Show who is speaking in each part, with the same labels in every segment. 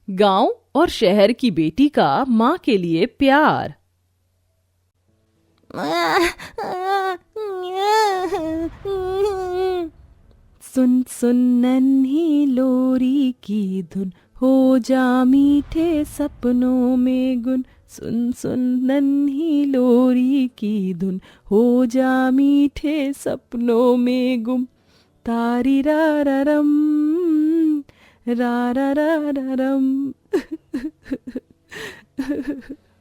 Speaker 1: गांव और शहर की बेटी का माँ के लिए प्यार। सुन सुन नन्ही लोरी की धुन, हो जा मीठे सपनों में गुन। सुन सुन नन्ही लोरी की धुन, हो जा मीठे सपनों में गुम। तारी रा रा रम, रा रा रा रा रम।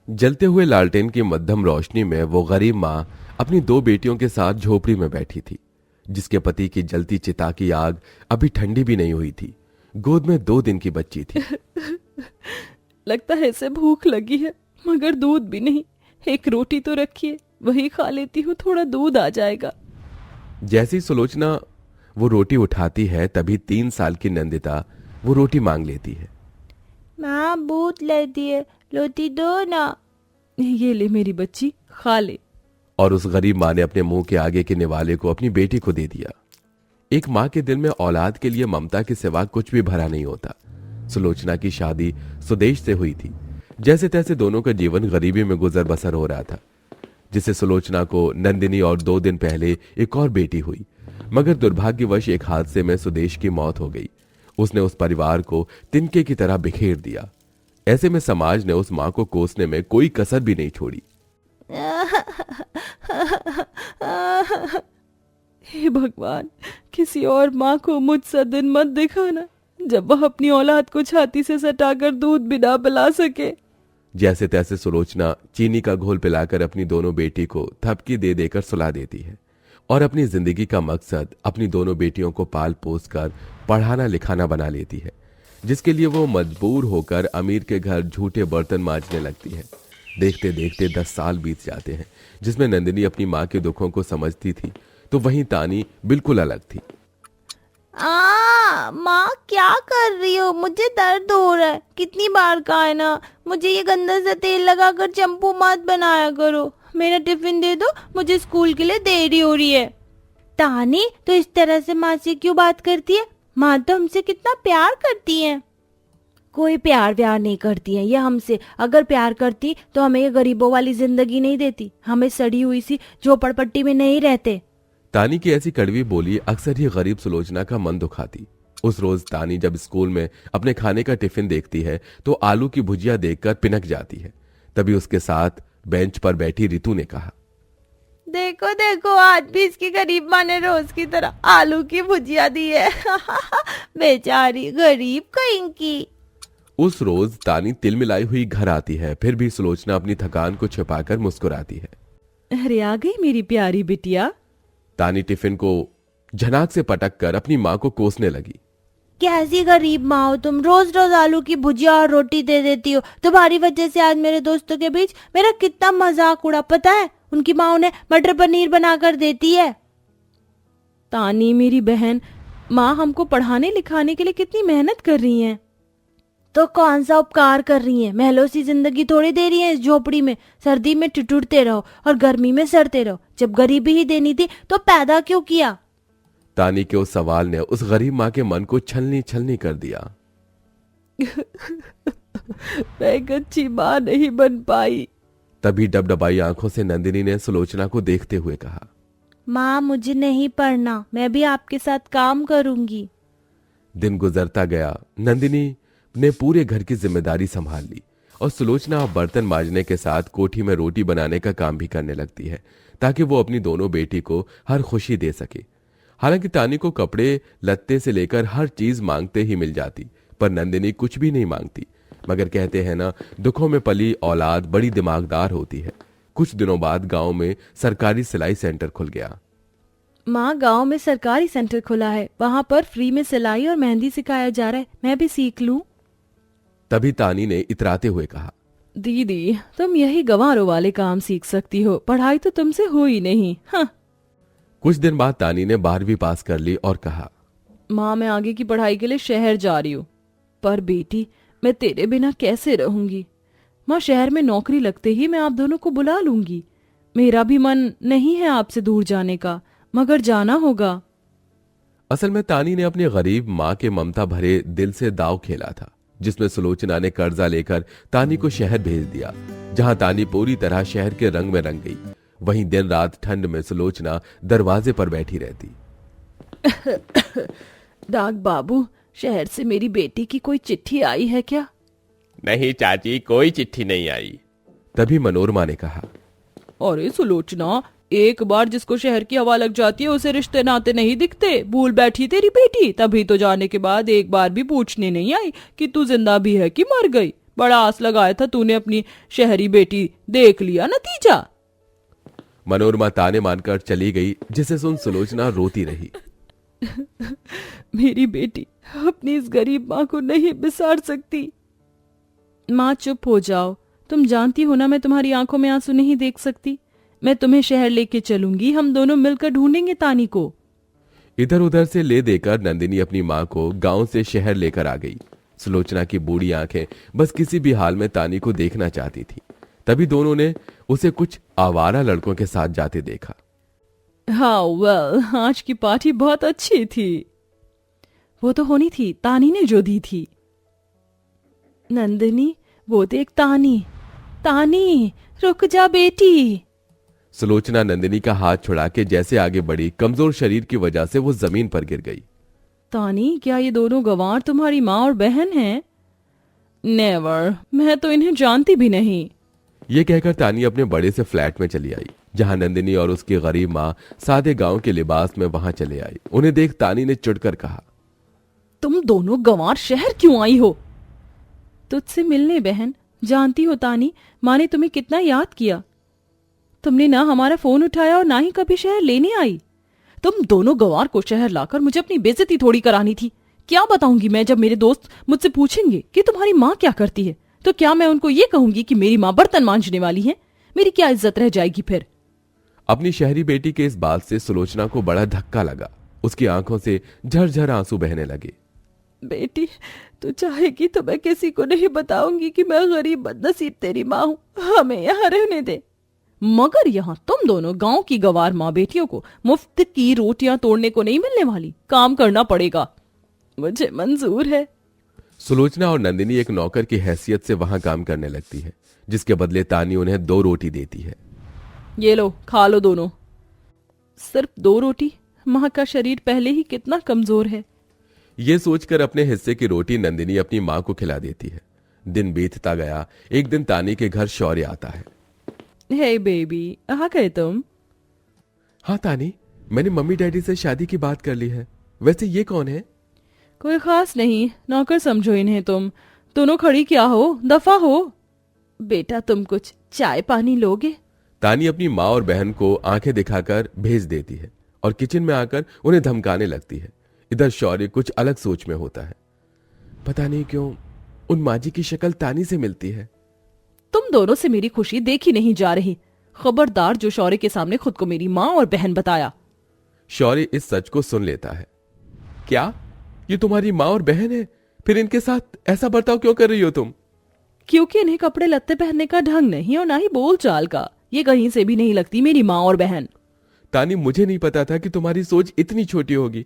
Speaker 2: जलते हुए लालटेन की मध्यम रोशनी में वो गरीब माँ अपनी दो बेटियों के साथ झोपड़ी में बैठी थी, जिसके पति की जलती चिता की आग अभी ठंडी भी नहीं हुई थी। गोद में 2 दिन की बच्ची थी।
Speaker 1: लगता है इसे भूख लगी है, मगर दूध भी नहीं। एक रोटी तो रखिए, वही खा लेती हूँ, थोड़ा दूध आ जाएगा।
Speaker 2: जैसी सुलोचना वो रोटी उठाती है, तभी 3 साल की नंदिता वो रोटी मांग लेती है।
Speaker 3: माँ भूख लगी है, रोटी दो ना।
Speaker 1: ये ले मेरी बच्ची, खा ले।
Speaker 2: और उस गरीब माँ ने अपने मुंह के आगे के निवाले को अपनी बेटी को दे दिया। एक माँ के दिल में औलाद के लिए ममता के सिवा कुछ भी भरा नहीं होता। सुलोचना की शादी सुदेश से हुई थी। जैसे तैसे दोनों का जीवन गरीबी में गुजर बसर हो रहा था, जिससे सुलोचना को नंदिनी और 2 दिन पहले एक और बेटी हुई। मगर दुर्भाग्यवश एक हादसे में सुदेश की मौत हो गई। उसने उस परिवार को तिनके की तरह बिखेर दिया। ऐसे में समाज ने उस माँ को कोसने में कोई कसर भी नहीं छोड़ी।
Speaker 1: हे भगवान, किसी और माँ को मुझसा दिन मत दिखाना, जब वह अपनी औलाद को छाती से सटाकर दूध भी ना पिला सके।
Speaker 2: जैसे तैसे सुलोचना चीनी का घोल पिलाकर अपनी दोनों बेटी को थपकी दे देकर सुला देती है और अपनी जिंदगी का मकसद अपनी दोनों बेटियों को पाल पोस कर पढ़ाना लिखाना बना लेती है, जिसके लिए वो मजबूर होकर अमीर के घर झूठे बर्तन मांजने लगती है। देखते देखते 10 साल बीत जाते हैं, जिसमें नंदिनी अपनी माँ के दुखों को समझती थी, तो वहीं तानी बिल्कुल अलग थी।
Speaker 3: माँ क्या कर रही हो? मुझे दर्द हो रहा है। कितनी बार कहा है ना, मुझे ये गंदा सा तेल लगाकर चंपू मत बनाया करो। मेरा टिफिन दे दो, मुझे स्कूल के लिए देरी हो रही है। तानी तो इस तरह से माँ से क्यों बात करती है? माँ तो हमसे कितना प्यार करती है। कोई प्यार व्यार नहीं करती है ये हमसे। अगर प्यार करती तो हमें ये गरीबों वाली जिंदगी नहीं देती, हमें सड़ी हुई सी झोपड़पट्टी में नहीं रहते।
Speaker 2: तानी की ऐसी कड़वी बोली अक्सर ही गरीब सुलोचना का मन दुखाती। उस रोज तानी जब स्कूल में अपने खाने का टिफिन देखती है तो आलू की भुजिया देखकर पिनक जाती है। तभी उसके साथ बेंच पर बैठी रितु ने कहा,
Speaker 3: देखो देखो, आज भी इसकी गरीब माँ ने रोज की तरह आलू की भुजिया दी है। बेचारी गरीब कहीं की।
Speaker 2: उस रोज तानी तिल मिलाई हुई घर आती है, फिर भी सुलोचना अपनी थकान को छिपाकर मुस्कुराती है।
Speaker 1: अरे आ गई मेरी प्यारी बिटिया।
Speaker 2: तानी टिफिन को झनाक से पटक कर अपनी माँ को कोसने लगी।
Speaker 3: कैसी गरीब माँ हो तुम, रोज रोज आलू की भुजिया और रोटी दे देती हो। तुम्हारी वजह से आज मेरे दोस्तों के बीच मेरा कितना मजाक उड़ा, पता है? उनकी माँ उन्हें मटर पनीर बनाकर देती है।
Speaker 1: तानी मेरी बहन, माँ हमको पढ़ाने लिखाने के लिए कितनी मेहनत कर रही हैं।
Speaker 3: तो कौन सा उपकार कर रही हैं? महलों सी जिंदगी थोड़ी दे रही है इस झोपड़ी में। सर्दी में ठिठुरते रहो और गर्मी में सड़ते रहो। जब गरीबी ही देनी थी तो पैदा क्यों किया?
Speaker 2: तानी के उस सवाल ने उस गरीब माँ के मन को छलनी छलनी कर दिया।
Speaker 1: मैं एक अच्छी माँ नहीं बन पाई।
Speaker 2: तभी डबडबाई आंखों से नंदिनी ने सुलोचना को देखते हुए कहा,
Speaker 3: माँ मुझे नहीं पढ़ना, मैं भी आपके साथ काम करूंगी।
Speaker 2: दिन गुजरता गया। नंदिनी ने पूरे घर की जिम्मेदारी संभाल ली और सुलोचना अब बर्तन मांजने के साथ कोठी में रोटी बनाने का काम भी करने लगती है, ताकि वो अपनी दोनों बेटी को हर खुशी दे सके। हालांकि तानी को कपड़े लत्ते से लेकर हर चीज मांगते ही मिल जाती, पर नंदिनी कुछ भी नहीं मांगती। मगर कहते हैं ना, दुखों में पली औलाद बड़ी दिमागदार होती है। कुछ दिनों बाद गांव में सरकारी सिलाई सेंटर खुल गया।
Speaker 1: माँ, गांव में सरकारी सेंटर खुला है, वहाँ पर फ्री में सिलाई और मेहंदी सिखाया जा रहा है, मैं भी सीख लूं।
Speaker 2: तभी तानी ने इतराते हुए कहा,
Speaker 1: दीदी तुम यही गंवारों वाले काम सीख सकती हो, पढ़ाई तो तुमसे हो ही नहीं। हाँ।
Speaker 2: कुछ दिन बाद तानी ने 12वीं पास कर ली और कहा,
Speaker 1: माँ मैं आगे की पढ़ाई के लिए शहर जा रही हूँ, पर बेटी मैं तेरे बिना कैसे रहूंगी? माँ शहर में नौकरी लगते ही मैं आप दोनों को बुला लूंगी। मेरा भी मन नहीं है आपसे दूर जाने का, मगर जाना होगा।
Speaker 2: असल में तानी ने अपनी गरीब माँ के ममता भरे दिल से दाव खेला था। जिसमें सुलोचना ने कर्जा लेकर तानी को शहर भेज दिया, जहां तानी पूरी तरह शहर के रंग में रंग गई। वहीं दिन रात ठंड में सुलोचना दरवाजे पर बैठी रहती।
Speaker 1: डाक बाबू, शहर से मेरी बेटी की कोई चिट्ठी आई है क्या?
Speaker 2: नहीं चाची, कोई चिट्ठी नहीं आई। तभी मनोरमा ने कहा,
Speaker 1: अरे सुलोचना, एक बार जिसको शहर की हवा लग जाती है उसे रिश्ते नाते नहीं दिखते। भूल बैठी तेरी बेटी, तभी तो जाने के बाद एक बार भी पूछने नहीं आई कि तू जिंदा भी है कि मर गई। बड़ा आस लगाया था तूने अपनी शहरी बेटी, देख लिया नतीजा।
Speaker 2: मनोरमा ताने मानकर चली गई, जिसे सुन सुलोचना रोती रही।
Speaker 1: मेरी बेटी अपनी इस गरीब माँ को नहीं बिसार सकती। माँ चुप हो जाओ, तुम जानती हो ना मैं तुम्हारी आंखों में आंसू नहीं देख सकती। मैं तुम्हें शहर लेके चलूंगी, हम दोनों मिलकर ढूंढेंगे तानी को।
Speaker 2: इधर उधर से ले देकर नंदिनी अपनी माँ को गांव से शहर लेकर आ गई। सुलोचना की बूढ़ी आंखें बस किसी भी हाल में तानी को देखना चाहती थी। तभी दोनों ने उसे कुछ आवारा लड़कों के साथ जाते देखा।
Speaker 1: हाँ वेल, आज की पार्टी बहुत अच्छी थी। वो तो होनी थी, तानी ने जो दी थी। नंदिनी, वो देख तानी। तानी, रुक जा बेटी।
Speaker 2: सुलोचना नंदिनी का हाथ छुड़ा के जैसे आगे बढ़ी, कमजोर शरीर की वजह से वो जमीन पर गिर गई।
Speaker 1: तानी, क्या ये दोनों गंवार तुम्हारी माँ और बहन हैं? नेवर, मैं तो इन्हें जानती भी नहीं।
Speaker 2: ये कहकर तानी अपने बड़े से फ्लैट में चली आई, जहां नंदिनी और उसकी गरीब माँ सादे गांव के लिबास में वहां चले आई। उन्हें देख तानी ने चिढ़कर कहा,
Speaker 1: तुम दोनों गंवार शहर क्यों आई हो? तुझसे मिलने बहन। जानती हो तानी, माँ ने तुम्हें कितना याद किया। तुमने ना हमारा फोन उठाया और ना ही कभी शहर लेने आई। तुम दोनों गंवार को शहर लाकर मुझे अपनी बेइज्जती थोड़ी करानी थी। क्या बताऊंगी मैं जब मेरे दोस्त मुझसे पूछेंगे कि तुम्हारी माँ क्या करती है? तो क्या मैं उनको ये कहूंगी कि मेरी माँ बर्तन मांजने वाली है? मेरी क्या इज्जत रह जाएगी फिर?
Speaker 2: अपनी शहरी बेटी के इस बात से सुलोचना को बड़ा धक्का लगा। उसकी आंखों से झरझर आंसू बहने लगे।
Speaker 1: बेटी, तू चाहेगी तो मैं किसी को नहीं बताऊंगी कि मैं गरीब बदनसीब तेरी माँ हूँ। हमें यहाँ रहने दे। मगर यहाँ तुम दोनों गांव की गंवार माँ बेटियों को मुफ्त की रोटियां तोड़ने को नहीं मिलने वाली। काम करना पड़ेगा। मुझे मंजूर है।
Speaker 2: सुलोचना और नंदिनी एक नौकर की हैसियत से वहां काम करने लगती है, जिसके बदले तानी उन्हें 2 रोटी देती है।
Speaker 1: ये लो, खा लो दोनों। सिर्फ 2 रोटी? माँ का शरीर पहले ही कितना कमजोर है।
Speaker 2: ये सोचकर अपने हिस्से की रोटी नंदिनी अपनी माँ को खिला देती है। दिन बीतता गया। एक दिन तानी के घर शौर्य आता है।
Speaker 1: हे बेबी, आ गए तुम?
Speaker 2: हाँ तानी, मैंने मम्मी डैडी से शादी की बात कर ली है। वैसे ये कौन है?
Speaker 1: कोई खास नहीं, नौकर समझो इन्हें तुम। दोनों खड़ी क्या हो, दफा हो। बेटा, तुम कुछ चाय पानी लोगे?
Speaker 2: तानी अपनी माँ और बहन को आंखें दिखाकर भेज देती है और किचन में आकर उन्हें धमकाने लगती है। इधर शौर्य कुछ अलग सोच में होता है। पता नहीं क्यों उन माँ जी की शक्ल तानी से मिलती है।
Speaker 1: तुम दोनों से मेरी खुशी देखी नहीं जा रही। खबरदार जो शौर्य के सामने खुद को मेरी माँ और बहन बताया।
Speaker 2: शौर्य इस सच को सुन लेता है। क्या ये तुम्हारी माँ और बहन है? फिर इनके साथ ऐसा बर्ताव क्यों कर रही हो तुम?
Speaker 1: क्योंकि इन्हें कपड़े लत्ते पहनने का ढंग नहीं और ना ही बोल चाल का। ये कहीं से भी नहीं लगती मेरी माँ और बहन।
Speaker 2: तानी, मुझे नहीं पता था कि तुम्हारी सोच इतनी छोटी होगी।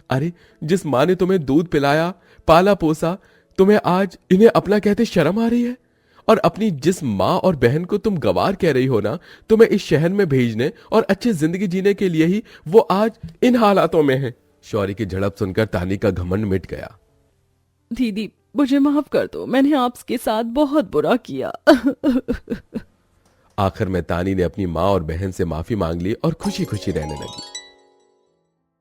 Speaker 2: अरे, जिस माँ ने तुम्हें दूध पिलाया, पाला पोसा, तुम्हें आज इन्हें अपना कहते शर्म आ रही है? और अपनी जिस माँ और बहन को तुम गंवार कह रही हो ना, तुम्हें इस शहर में भेजने और अच्छी जिंदगी जीने के लिए ही वो आज इन हालातों में है। शौर्य की झड़प सुनकर तानी का घमंड मिट गया।
Speaker 1: दीदी, मुझे माफ कर दो, मैंने आपके साथ बहुत बुरा किया।
Speaker 2: आखिर में तानी ने अपनी माँ और बहन से माफी मांग ली और खुशी खुशी रहने लगी।